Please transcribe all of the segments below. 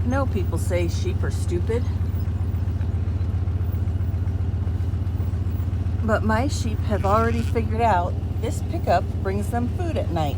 I know people say sheep are stupid, but my sheep have already figured out this pickup brings them food at night.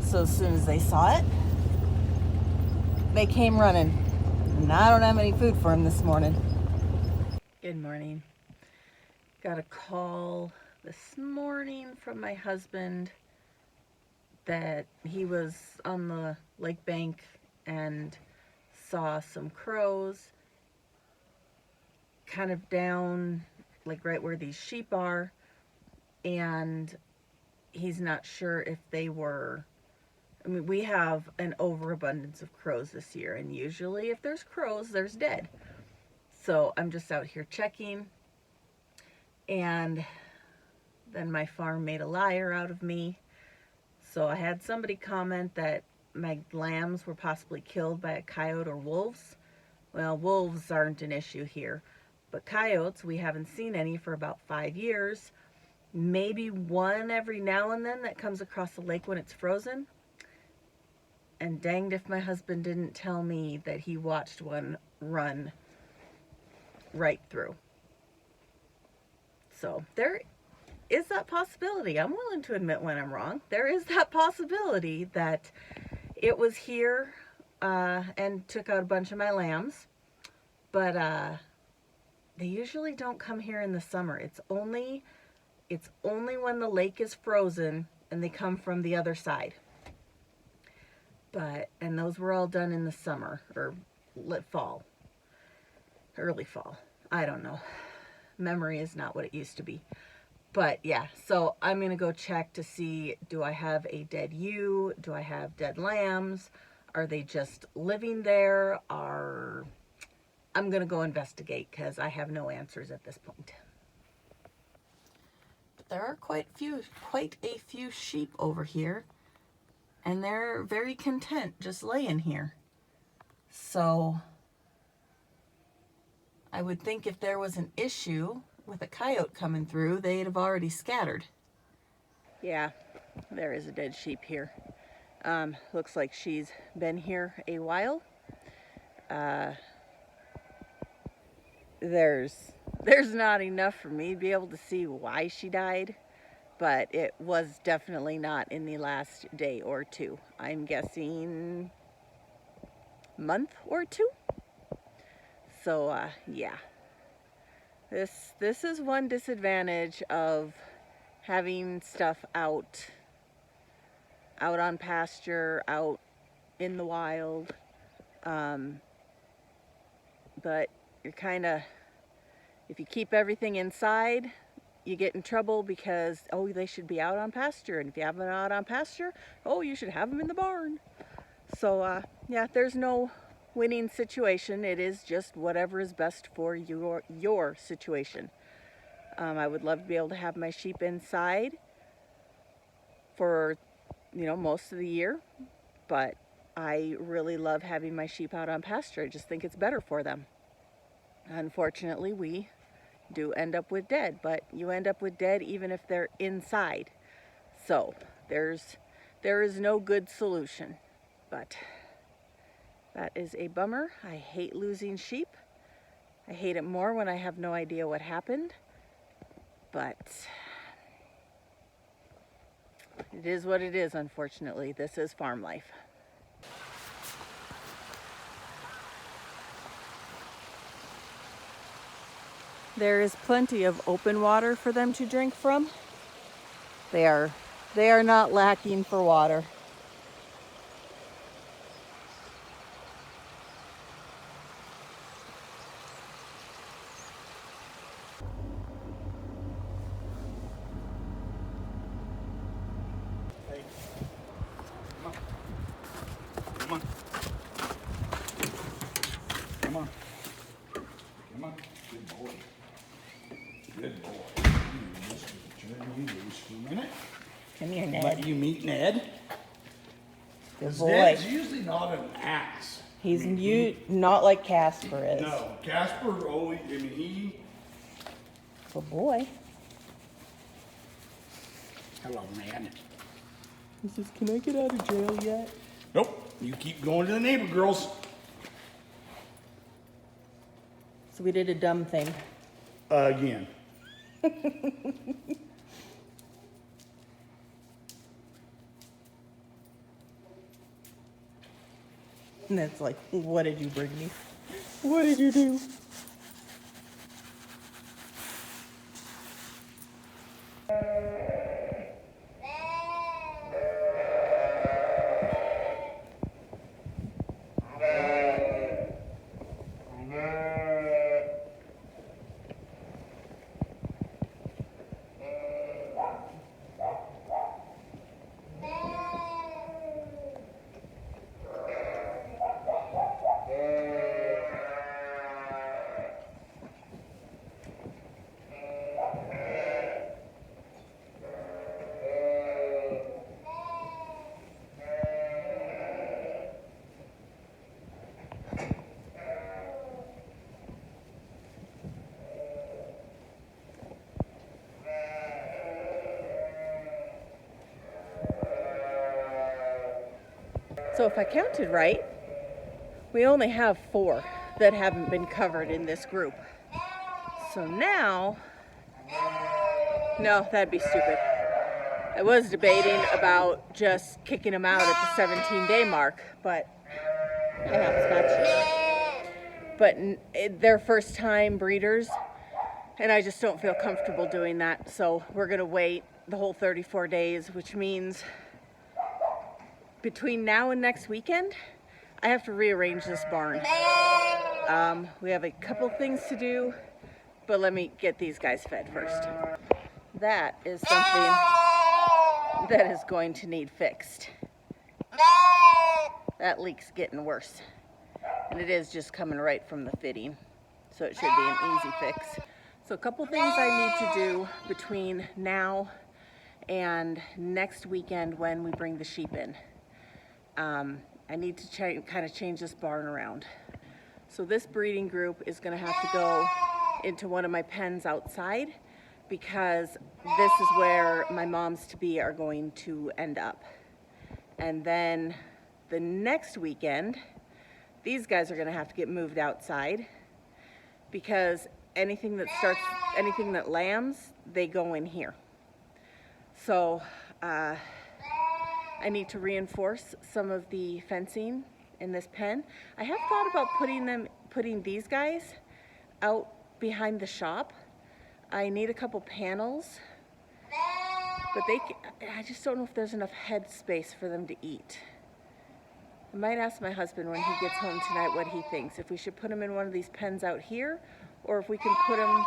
So as soon as they saw it, they came running. And I don't have any food for them this morning. Good morning. Got a call this morning from my husband that he was on the lake bank and saw some crows kind of down, like right where these sheep are, and he's not sure if they were, I mean, we have an overabundance of crows this year, and usually if there's crows, there's dead. So I'm just out here checking, and then my farm made a liar out of me. So I had somebody comment that my lambs were possibly killed by a coyote or wolves. Well, wolves aren't an issue here, but coyotes, we haven't seen any for about 5 years. Maybe one every now and then that comes across the lake when it's frozen. And danged if my husband didn't tell me that he watched one run right through. So there is that possibility. I'm willing to admit when I'm wrong. There is that possibility that it was here and took out a bunch of my lambs. But they usually don't come here in the summer. It's only when the lake is frozen and they come from the other side. And those were all done in the summer or fall, early fall. I don't know. Memory is not what it used to be. But yeah, so I'm going to go check to see, do I have a dead ewe? Do I have dead lambs? Are they just living there? I'm going to go investigate because I have no answers at this point. But there are quite a few sheep over here. And they're very content just laying here. So I would think if there was an issue with a coyote coming through, they'd have already scattered. Yeah, there is a dead sheep here. Looks like she's been here a while. There's not enough for me to be able to see why she died. But it was definitely not in the last day or two. I'm guessing month or two. So yeah, this is one disadvantage of having stuff out on pasture, out in the wild. But you're kind of, if you keep everything inside, you get in trouble because, oh, they should be out on pasture. And if you have them out on pasture, oh, you should have them in the barn. So, yeah, there's no winning situation. It is just whatever is best for your situation. I would love to be able to have my sheep inside for, most of the year. But I really love having my sheep out on pasture. I just think it's better for them. Unfortunately, we do end up with dead, but you end up with dead even if they're inside. So there is no good solution, but that is a bummer. I hate losing sheep. I hate it more when I have no idea what happened, but it is what it is, unfortunately. This is farm life. There is plenty of open water for them to drink from. They are not lacking for water. Hey, come on. Come on. Come on. Good boy. Good boy. You loose for a minute. Come here, Ned. Let you meet Ned. Good boy. Ned's usually not an ass. He's not like Casper is. No, Casper always, he... Good boy. Hello, man. He says, can I get out of jail yet? Nope, you keep going to the neighbor girls. So we did a dumb thing. Again. And it's like, what did you bring me? What did you do? So if I counted right, we only have 4 that haven't been covered in this group. So now, no, that'd be stupid. I was debating about just kicking them out at the 17-day mark, but I have scotch. But they're first time breeders, and I just don't feel comfortable doing that. So we're gonna wait the whole 34 days, which means between now and next weekend, I have to rearrange this barn. We have a couple things to do, but let me get these guys fed first. That is something that is going to need fixed. That leak's getting worse. And it is just coming right from the fitting. So it should be an easy fix. So a couple things I need to do between now and next weekend when we bring the sheep in. I need to kind of change this barn around. So this breeding group is gonna have to go into one of my pens outside because this is where my moms to be are going to end up. And then the next weekend, these guys are gonna have to get moved outside because anything that lambs, they go in here. So I need to reinforce some of the fencing in this pen. I have thought about putting these guys out behind the shop. I need a couple panels, but I just don't know if there's enough head space for them to eat. I might ask my husband when he gets home tonight what he thinks. If we should put them in one of these pens out here, or if we can put them,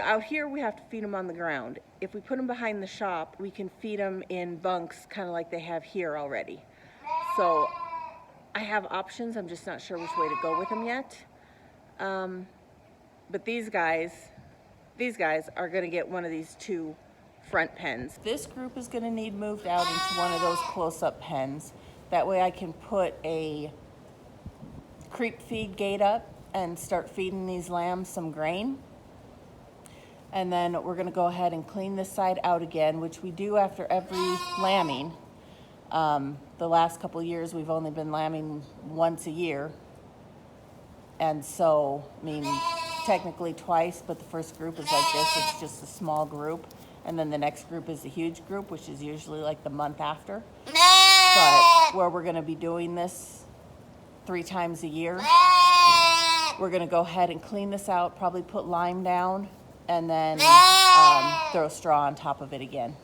out here we have to feed them on the ground. If we put them behind the shop, we can feed them in bunks, kind of like they have here already. So I have options. I'm just not sure which way to go with them yet. But these guys are going to get one of these 2 front pens. This group is going to need moved out into one of those close-up pens. That way I can put a creep feed gate up and start feeding these lambs some grain. And then we're gonna go ahead and clean this side out again, which we do after every lambing. The last couple years we've only been lambing once a year. And so, technically twice, but the first group is like this, it's just a small group. And then the next group is a huge group, which is usually like the month after. But where we're gonna be doing this 3 times a year, we're gonna go ahead and clean this out, probably put lime down, and then throw straw on top of it again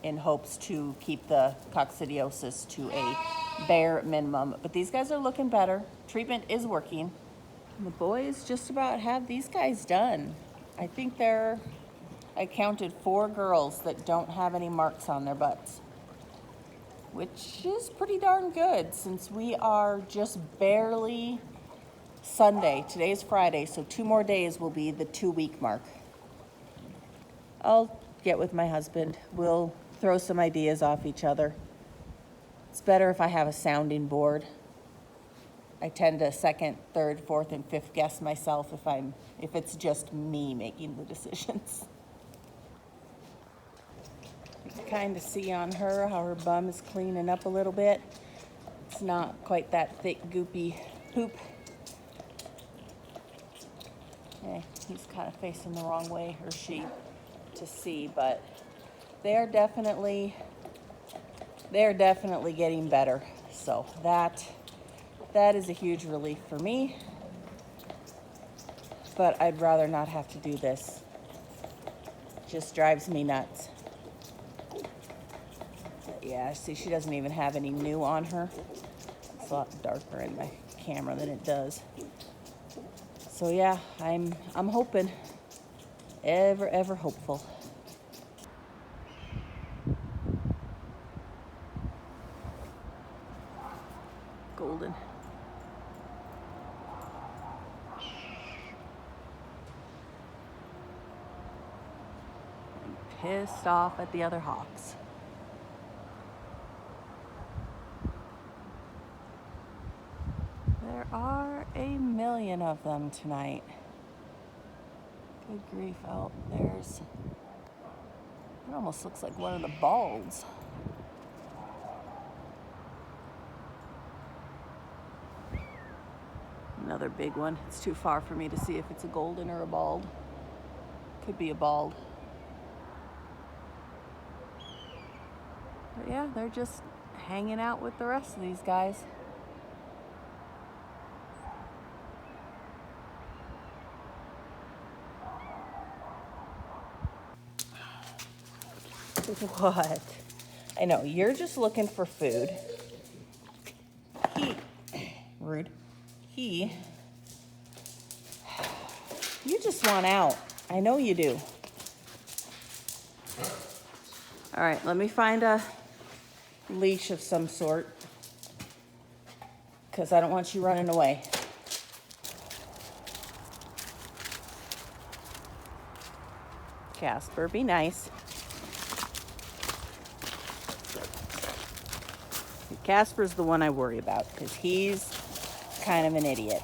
in hopes to keep the coccidiosis to a bare minimum. But these guys are looking better. Treatment is working. And the boys just about have these guys done. I think I counted 4 girls that don't have any marks on their butts, which is pretty darn good since we are just barely Sunday. Today's Friday, so 2 more days will be the 2-week mark. I'll get with my husband. We'll throw some ideas off each other. It's better if I have a sounding board. I tend to 2nd, 3rd, 4th, and 5th guess myself if it's just me making the decisions. You can kind of see on her how her bum is cleaning up a little bit. It's not quite that thick, goopy poop. He's kind of facing the wrong way, or she, to see, but they're definitely getting better. So that is a huge relief for me. But I'd rather not have to do this. Just drives me nuts. Yeah, see, she doesn't even have any new on her. It's a lot darker in my camera than it does. So yeah, I'm hoping. Ever hopeful. Golden. I'm pissed off at the other hawks. There are a million of them tonight. Good grief. Oh, there's... It almost looks like one of the balds. Another big one. It's too far for me to see if it's a golden or a bald. Could be a bald. But yeah, they're just hanging out with the rest of these guys. What? I know, you're just looking for food. Rude. You just want out. I know you do. All right, let me find a leash of some sort, because I don't want you running away. Casper, be nice. Casper's the one I worry about, because he's kind of an idiot.